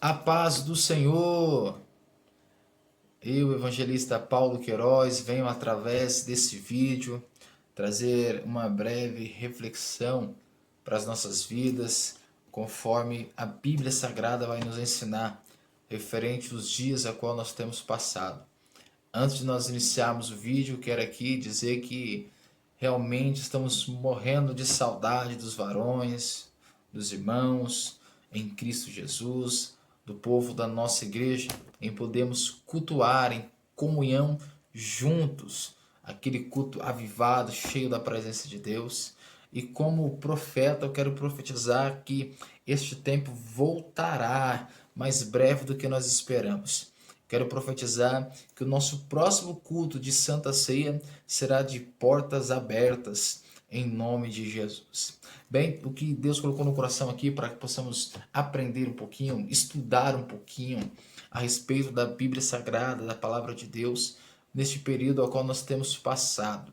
A paz do Senhor. Eu, evangelista Paulo Queiroz, venho através desse vídeo trazer uma breve reflexão para as nossas vidas, conforme a Bíblia Sagrada vai nos ensinar, referente aos dias a qual nós temos passado. Antes de nós iniciarmos o vídeo, quero aqui dizer que realmente estamos morrendo de saudade dos varões, dos irmãos em Cristo Jesus, do povo da nossa igreja, em podermos cultuar em comunhão juntos, aquele culto avivado, cheio da presença de Deus. E como profeta, eu quero profetizar que este tempo voltará mais breve do que nós esperamos. Quero profetizar que o nosso próximo culto de Santa Ceia será de portas abertas, em nome de Jesus. Bem, o que Deus colocou no coração aqui para que possamos aprender um pouquinho, estudar um pouquinho a respeito da Bíblia Sagrada, da Palavra de Deus, neste período ao qual nós temos passado.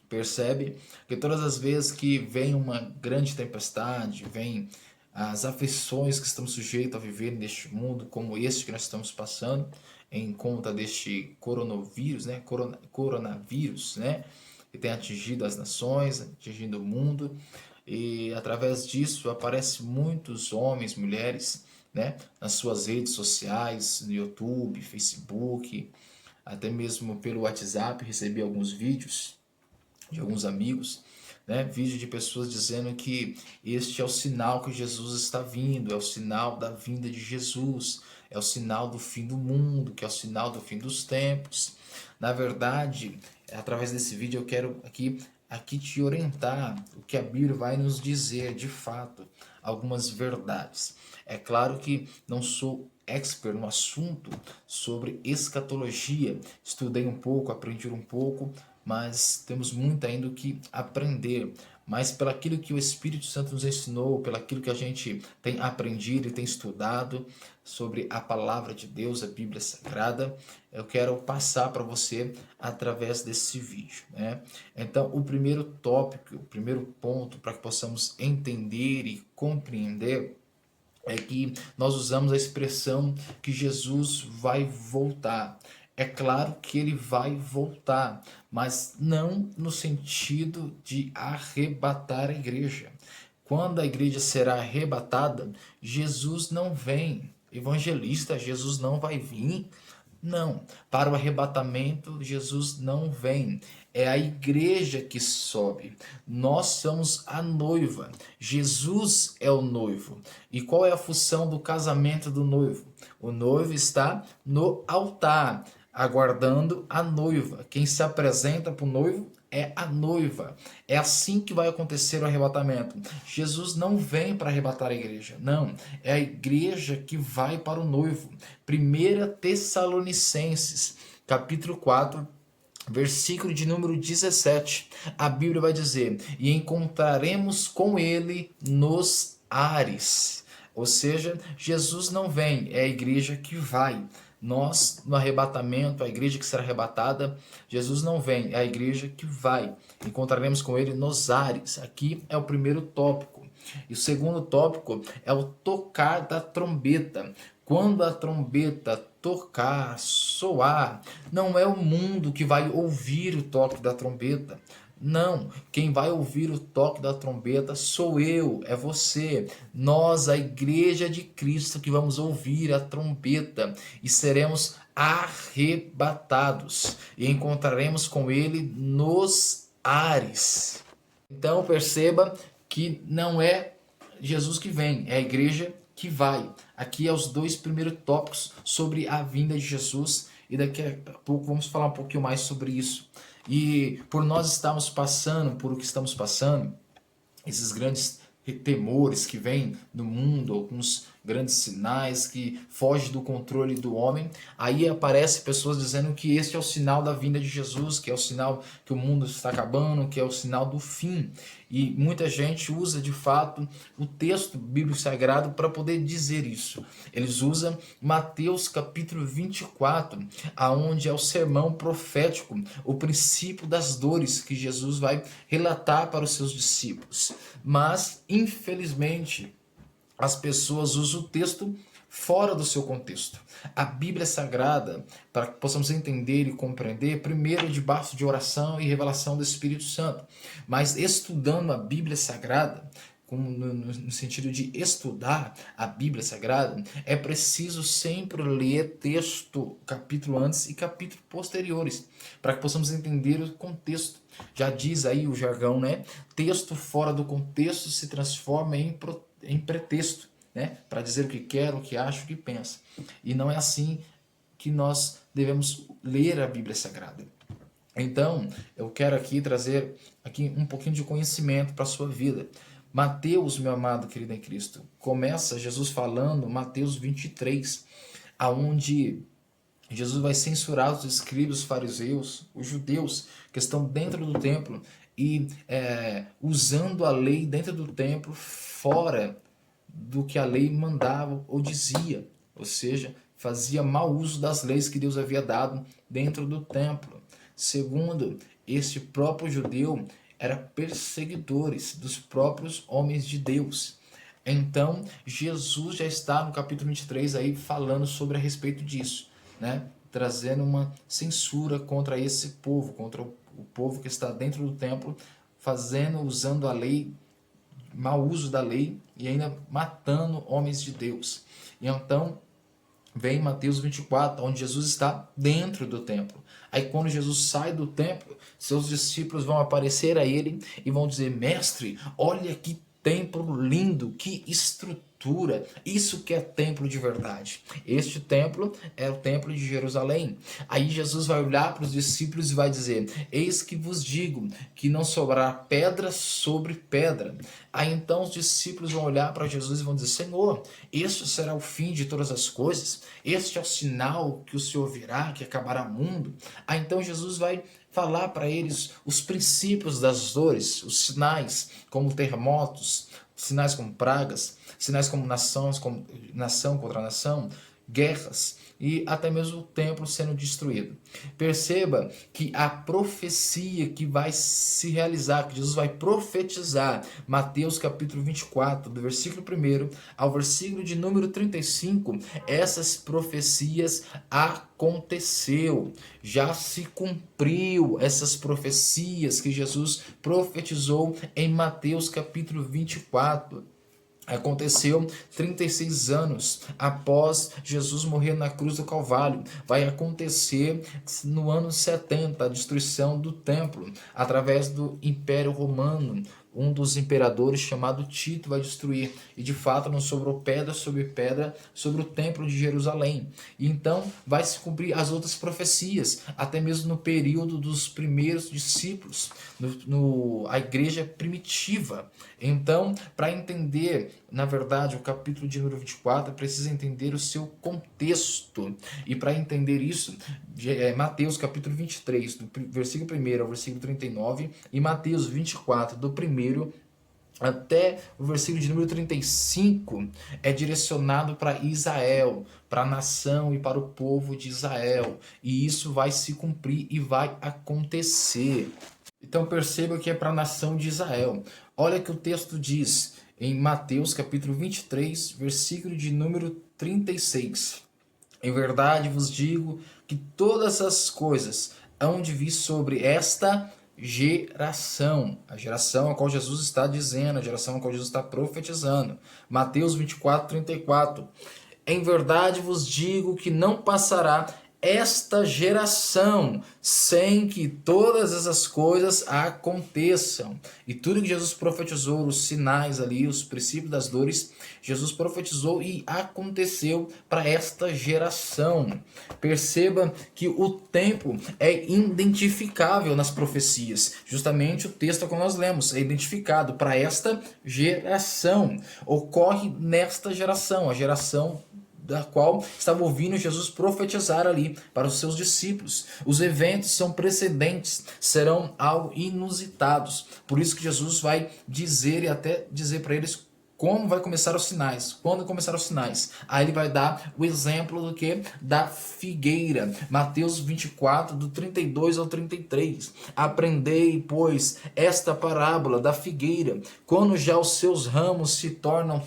Percebe que todas as vezes que vem uma grande tempestade, vem as aflições que estamos sujeitos a viver neste mundo, como este que nós estamos passando, em conta deste coronavírus, que tem atingido as nações, atingindo o mundo, e através disso aparecem muitos homens, mulheres, nas suas redes sociais, no YouTube, Facebook, até mesmo pelo WhatsApp, recebi alguns vídeos de alguns amigos, vídeo de pessoas dizendo que este é o sinal que Jesus está vindo, é o sinal da vinda de Jesus, é o sinal do fim do mundo, que é o sinal do fim dos tempos. Na verdade, através desse vídeo eu quero aqui te orientar o que a Bíblia vai nos dizer de fato, algumas verdades. É claro que não sou expert no assunto sobre escatologia, estudei um pouco, aprendi um pouco, mas temos muito ainda o que aprender. Mas pelo aquilo que o Espírito Santo nos ensinou, pelo aquilo que a gente tem aprendido e tem estudado sobre a palavra de Deus, a Bíblia Sagrada, eu quero passar para você através desse vídeo, Então, o primeiro tópico, o primeiro ponto para que possamos entender e compreender é que nós usamos a expressão que Jesus vai voltar. É claro que ele vai voltar, mas não no sentido de arrebatar a igreja. Quando a igreja será arrebatada, Jesus não vem. Evangelista, Jesus não vai vir. Não, para o arrebatamento, Jesus não vem. É a igreja que sobe. Nós somos a noiva. Jesus é o noivo. E qual é a função do casamento do noivo? O noivo está no altar, aguardando a noiva. Quem se apresenta para o noivo é a noiva. É assim que vai acontecer o arrebatamento. Jesus não vem para arrebatar a igreja. Não, é a igreja que vai para o noivo. 1 Tessalonicenses, capítulo 4, versículo de número 17. A Bíblia vai dizer: e encontraremos com ele nos ares. Ou seja, Jesus não vem, é a igreja que vai. Nós, no arrebatamento, a igreja que será arrebatada, Jesus não vem, é a igreja que vai. Encontraremos com ele nos ares. Aqui é o primeiro tópico. E o segundo tópico é o tocar da trombeta. Quando a trombeta tocar, soar, não é o mundo que vai ouvir o toque da trombeta. Não, quem vai ouvir o toque da trombeta sou eu, é você. Nós, a igreja de Cristo, que vamos ouvir a trombeta e seremos arrebatados e encontraremos com ele nos ares. Então perceba que não é Jesus que vem, é a igreja que vai. Aqui é os dois primeiros tópicos sobre a vinda de Jesus e daqui a pouco vamos falar um pouquinho mais sobre isso. E por nós estarmos passando por o que estamos passando, esses grandes temores que vêm no mundo, alguns grandes sinais que fogem do controle do homem, aí aparece pessoas dizendo que este é o sinal da vinda de Jesus, que é o sinal que o mundo está acabando, que é o sinal do fim. E muita gente usa de fato o texto bíblico sagrado para poder dizer isso. Eles usam Mateus capítulo 24, aonde é o sermão profético, o princípio das dores que Jesus vai relatar para os seus discípulos. Mas, infelizmente, as pessoas usam o texto fora do seu contexto. A Bíblia Sagrada, para que possamos entender e compreender, primeiro debaixo de oração e revelação do Espírito Santo. Mas estudando a Bíblia Sagrada, no sentido de estudar a Bíblia Sagrada, é preciso sempre ler texto, capítulo antes e capítulo posteriores, para que possamos entender o contexto. Já diz aí o jargão, né? Texto fora do contexto se transforma em pretexto, né? Para dizer o que quer, o que acha, o que pensa. E não é assim que nós devemos ler a Bíblia Sagrada. Então, eu quero aqui trazer aqui um pouquinho de conhecimento para a sua vida. Mateus, meu amado querido em Cristo, começa Jesus falando, Mateus 23, aonde Jesus vai censurar os escribas, os fariseus, os judeus que estão dentro do templo e usando a lei dentro do templo fora do que a lei mandava ou dizia, ou seja, fazia mau uso das leis que Deus havia dado dentro do templo. Segundo, este próprio judeu era perseguidores dos próprios homens de Deus. Então, Jesus já está no capítulo 23 aí falando sobre a respeito disso, né? Trazendo uma censura contra esse povo, contra o povo que está dentro do templo, usando a lei, mau uso da lei e ainda matando homens de Deus. E então vem Mateus 24, onde Jesus está dentro do templo. Aí quando Jesus sai do templo, seus discípulos vão aparecer a ele e vão dizer: mestre, olha que templo lindo, que estrutura, isso que é templo de verdade. Este templo é o templo de Jerusalém. Aí Jesus vai olhar para os discípulos e vai dizer: eis que vos digo que não sobrará pedra sobre pedra. Aí então os discípulos vão olhar para Jesus e vão dizer: Senhor, este será o fim de todas as coisas? Este é o sinal que o Senhor virá, que acabará o mundo? Aí então Jesus vai falar para eles os princípios das dores, os sinais como terremotos, sinais como pragas, sinais como nação contra nação, guerras e até mesmo o templo sendo destruído. Perceba que a profecia que vai se realizar, que Jesus vai profetizar, Mateus capítulo 24, do versículo 1 ao versículo de número 35, essas profecias aconteceu, já se cumpriu essas profecias que Jesus profetizou em Mateus capítulo 24. Aconteceu 36 anos após Jesus morrer na cruz do Calvário. Vai acontecer no ano 70 a destruição do templo através do Império Romano. Um dos imperadores, chamado Tito, vai destruir. E de fato não sobrou pedra sobre o templo de Jerusalém. E então vai se cumprir as outras profecias, até mesmo no período dos primeiros discípulos, a igreja primitiva. Então, para entender, na verdade, o capítulo de número 24, precisa entender o seu contexto. E para entender isso, Mateus capítulo 23, do versículo 1 ao versículo 39, e Mateus 24, do 1 até o versículo de número 35, é direcionado para Israel, para a nação e para o povo de Israel. E isso vai se cumprir e vai acontecer. Então perceba que é para a nação de Israel. Olha que o texto diz em Mateus capítulo 23, versículo de número 36. Em verdade vos digo que todas as coisas hão de vir sobre esta geração. A geração a qual Jesus está dizendo, a geração a qual Jesus está profetizando. Mateus 24, 34. Em verdade vos digo que não passará esta geração sem que todas essas coisas aconteçam. E tudo que Jesus profetizou, os sinais ali, os princípios das dores, Jesus profetizou e aconteceu para esta geração. Perceba que o tempo é identificável nas profecias. Justamente o texto que nós lemos é identificado para esta geração. Ocorre nesta geração, a geração da qual estava ouvindo Jesus profetizar ali para os seus discípulos. Os eventos são precedentes, serão algo inusitados. Por isso que Jesus vai dizer e até dizer para eles como vai começar os sinais, quando começar os sinais. Aí ele vai dar o exemplo do que? Da figueira. Mateus 24, do 32 ao 33. Aprendei, pois, esta parábola da figueira. Quando já os seus ramos se tornam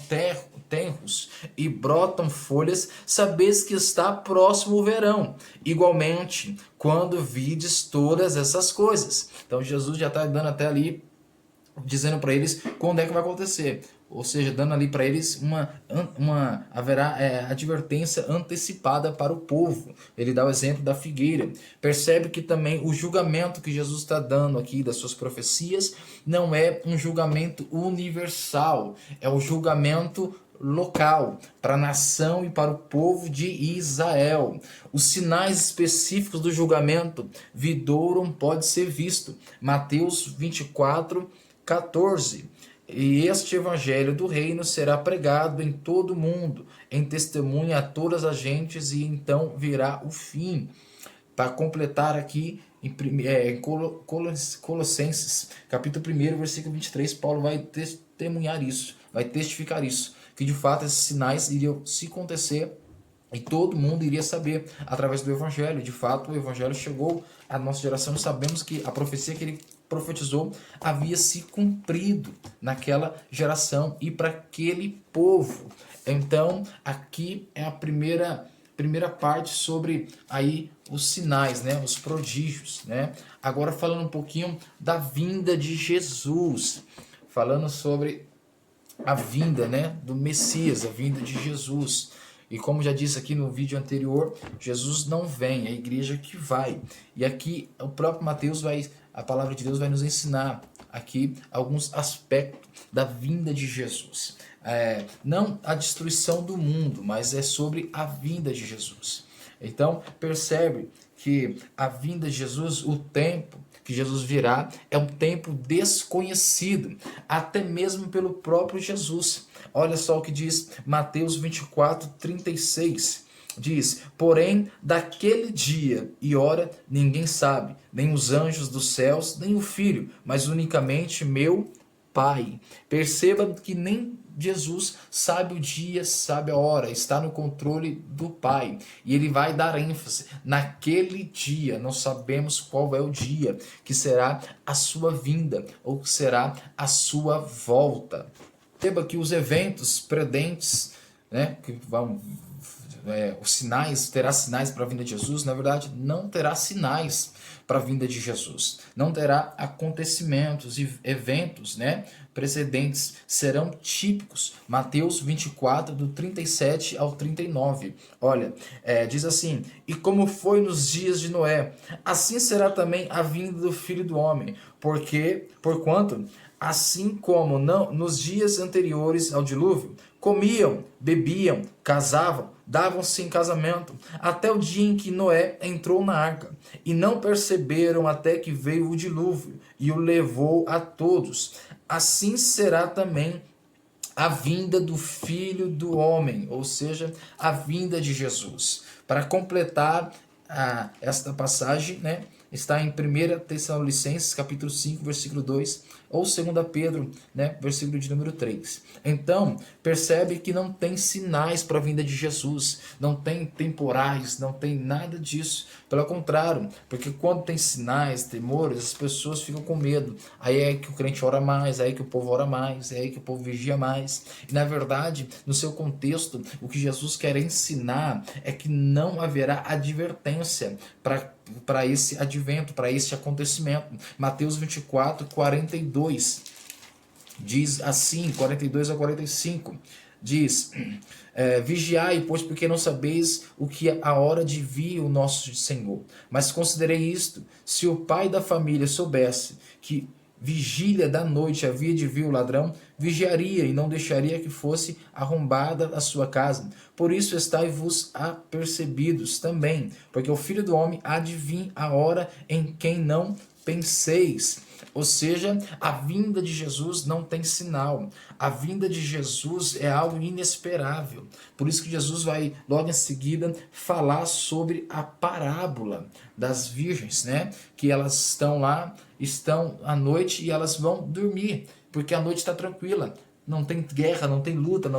tenros e brotam folhas, sabeis que está próximo o verão. Igualmente, quando vides todas essas coisas. Então Jesus já está dando até ali, dizendo para eles quando é que vai acontecer. Ou seja, dando ali para eles haverá advertência antecipada para o povo. Ele dá o exemplo da figueira. Percebe que também o julgamento que Jesus está dando aqui das suas profecias não é um julgamento universal, é um julgamento local, para a nação e para o povo de Israel. Os sinais específicos do julgamento vidourum pode ser visto. Mateus 24:14. E este evangelho do reino será pregado em todo o mundo, em testemunha a todas as gentes, e então virá o fim. Para completar aqui, em Colossenses, capítulo 1, versículo 23, Paulo vai testemunhar isso, vai testificar isso, que de fato esses sinais iriam se acontecer e todo mundo iria saber através do evangelho. De fato, o evangelho chegou à nossa geração e sabemos que a profecia que ele profetizou havia se cumprido naquela geração e para aquele povo. Então, aqui é a primeira parte sobre aí os sinais, né, os prodígios, né? Agora falando um pouquinho da vinda de Jesus, falando sobre a vinda, né, do Messias, a vinda de Jesus. E como já disse aqui no vídeo anterior, Jesus não vem, é a igreja que vai. E aqui o próprio Mateus a palavra de Deus vai nos ensinar aqui alguns aspectos da vinda de Jesus. Não a destruição do mundo, mas é sobre a vinda de Jesus. Então percebe que a vinda de Jesus, o tempo que Jesus virá, é um tempo desconhecido, até mesmo pelo próprio Jesus. Olha só o que diz Mateus 24:36. Diz: porém, daquele dia e hora ninguém sabe, nem os anjos dos céus, nem o Filho, mas unicamente meu Pai. Perceba que nem Jesus sabe o dia, sabe a hora, está no controle do Pai. E ele vai dar ênfase naquele dia. Não sabemos qual é o dia que será a sua vinda ou que será a sua volta. Perceba que os eventos predentes, né, que vão os sinais, terá sinais para a vinda de Jesus, na verdade não terá sinais para a vinda de Jesus, não terá acontecimentos e eventos, né, precedentes, serão típicos. Mateus 24, do 37 ao 39, olha, diz assim: e como foi nos dias de Noé, assim será também a vinda do Filho do Homem, porquanto assim como nos dias anteriores ao dilúvio, comiam, bebiam, casavam, davam-se em casamento, até o dia em que Noé entrou na arca, e não perceberam até que veio o dilúvio e o levou a todos. Assim será também a vinda do Filho do Homem, ou seja, a vinda de Jesus. Para completar esta passagem, né, está em 1 Tessalonicenses, capítulo 5, versículo 2, ou 2 Pedro, né, versículo de número 3. Então, percebe que não tem sinais para a vinda de Jesus, não tem temporais, não tem nada disso. Pelo contrário, porque quando tem sinais, temores, as pessoas ficam com medo. Aí é que o crente ora mais, aí é que o povo ora mais, aí é que o povo vigia mais. E na verdade, no seu contexto, o que Jesus quer ensinar é que não haverá advertência para esse advento, para esse acontecimento. Mateus 24, 42 diz assim, 42 a 45, diz: vigiai, pois, porque não sabeis o que é a hora de vir o nosso Senhor. Mas considerei isto: se o pai da família soubesse que vigília da noite havia de vir o ladrão, vigiaria e não deixaria que fosse arrombada a sua casa. Por isso estai-vos apercebidos também, porque o Filho do Homem há de vir a hora em quem não penseis. Ou seja, a vinda de Jesus não tem sinal. A vinda de Jesus é algo inesperável. Por isso que Jesus vai logo em seguida falar sobre a parábola das virgens, né? Que elas estão lá, estão à noite e elas vão dormir, porque a noite está tranquila. Não tem guerra, não tem luta,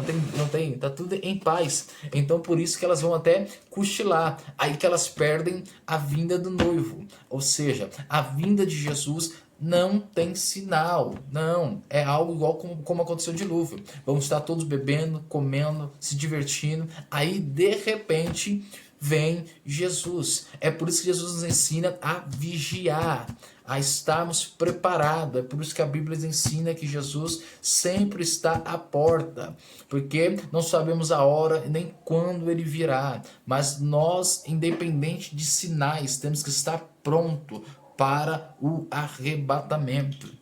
tá tudo em paz. Então por isso que elas vão até cochilar. Aí que elas perdem a vinda do noivo. Ou seja, a vinda de Jesus não tem sinal. Não, é algo igual como aconteceu o dilúvio. Vamos estar todos bebendo, comendo, se divertindo. Aí, de repente, vem Jesus. É por isso que Jesus nos ensina a vigiar, a estarmos preparados. É por isso que a Bíblia nos ensina que Jesus sempre está à porta, porque não sabemos a hora nem quando ele virá, mas nós, independente de sinais, temos que estar pronto para o arrebatamento.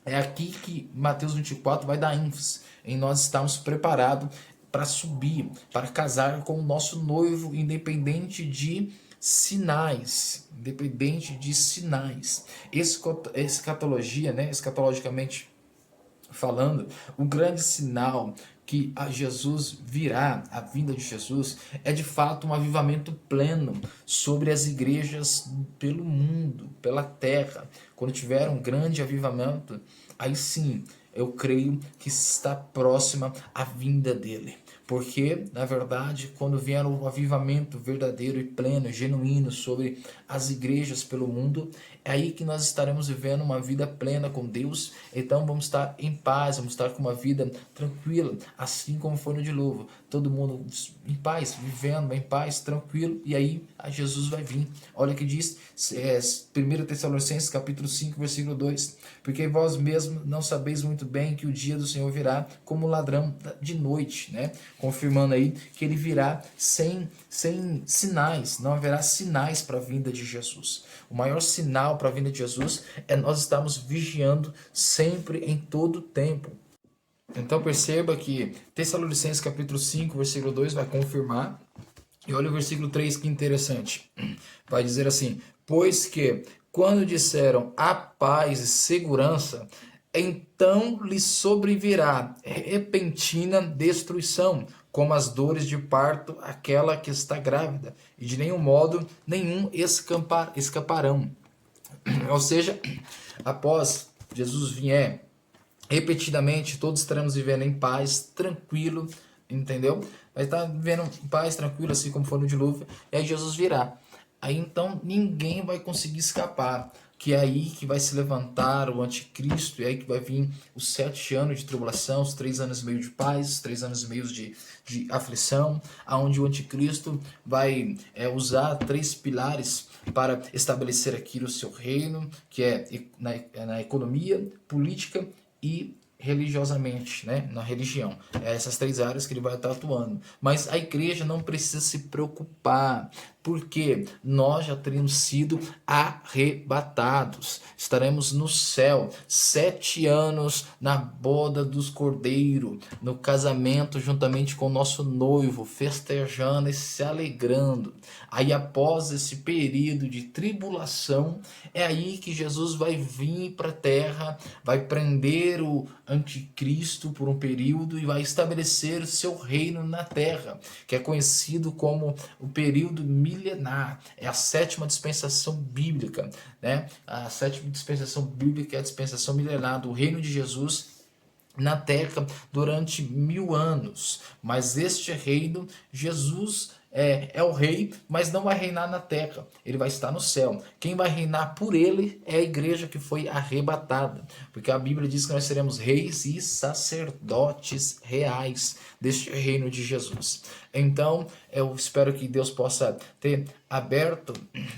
É aqui que Mateus 24 vai dar ênfase, em nós estarmos preparados para subir, para casar com o nosso noivo, independente de sinais, independente de sinais. Escatologia, né, escatologicamente falando, o grande sinal que a Jesus virá, a vinda de Jesus, é de fato um avivamento pleno sobre as igrejas pelo mundo, pela terra. Quando tiver um grande avivamento, aí sim, eu creio que está próxima a vinda dele. Porque, na verdade, quando vier o avivamento verdadeiro e pleno, genuíno sobre as igrejas pelo mundo, é aí que nós estaremos vivendo uma vida plena com Deus. Então vamos estar em paz, vamos estar com uma vida tranquila, assim como foi no dilúvio. Todo mundo em paz, vivendo em paz, tranquilo, e aí a Jesus vai vir. Olha o que diz 1 Tessalonicenses capítulo 5, versículo 2. Porque vós mesmos não sabeis muito bem que o dia do Senhor virá como ladrão de noite, né? Confirmando aí que ele virá sem sinais, não haverá sinais para a vinda de Jesus. O maior sinal para a vinda de Jesus é nós estarmos vigiando sempre, em todo o tempo. Então perceba que Tessalonicenses capítulo 5, versículo 2 vai confirmar. E olha o versículo 3, que interessante. Vai dizer assim: pois que quando disseram a paz e segurança, então lhe sobrevirá repentina destruição, como as dores de parto aquela que está grávida, e de nenhum modo nenhum escaparão. Ou seja, após Jesus vier repetidamente, todos estaremos vivendo em paz, tranquilo, entendeu? Vai estar vivendo em paz, tranquilo, assim como foi no dilúvio, e aí Jesus virá. Aí então ninguém vai conseguir escapar, que é aí que vai se levantar o anticristo, e é aí que vai vir os 7 anos de tribulação, os 3 anos e meio de paz, os 3 anos e meio de aflição, aonde o anticristo vai usar 3 pilares para estabelecer aqui o seu reino, que é na economia, política e religiosamente, né? Na religião. É essas 3 áreas que ele vai estar atuando. Mas a igreja não precisa se preocupar, porque nós já teremos sido arrebatados. Estaremos no céu 7 anos na boda dos cordeiros, no casamento juntamente com o nosso noivo, festejando e se alegrando. Aí após esse período de tribulação, é aí que Jesus vai vir para a terra, vai prender o anticristo por um período e vai estabelecer o seu reino na terra, que é conhecido como o período milenar. É a 7ª dispensação bíblica, né? A 7ª dispensação bíblica é a dispensação milenar do reino de Jesus na terra durante 1000 anos. Mas este reino, Jesus é o rei, mas não vai reinar na terra, ele vai estar no céu. Quem vai reinar por ele é a igreja que foi arrebatada, porque a Bíblia diz que nós seremos reis e sacerdotes reais deste reino de Jesus. Então eu espero que Deus possa ter aberto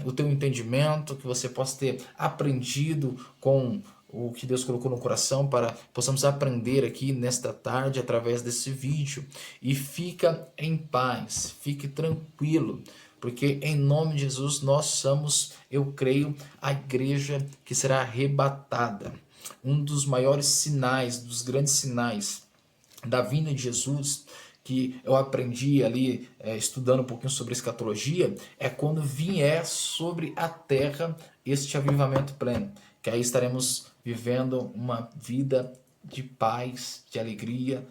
o teu entendimento, que você possa ter aprendido com o que Deus colocou no coração, para possamos aprender aqui nesta tarde através desse vídeo. E fica em paz, fique tranquilo, porque em nome de Jesus nós somos, eu creio, a igreja que será arrebatada. Um dos maiores sinais, dos grandes sinais da vinda de Jesus, que eu aprendi ali estudando um pouquinho sobre escatologia, é quando vier sobre a terra este avivamento pleno, que aí estaremos vivendo uma vida de paz, de alegria,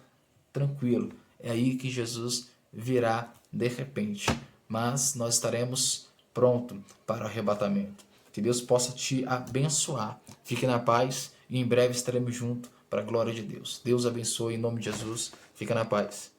tranquilo. É aí que Jesus virá de repente, mas nós estaremos prontos para o arrebatamento. Que Deus possa te abençoar. Fique na paz e em breve estaremos juntos para a glória de Deus. Deus abençoe em nome de Jesus. Fica na paz.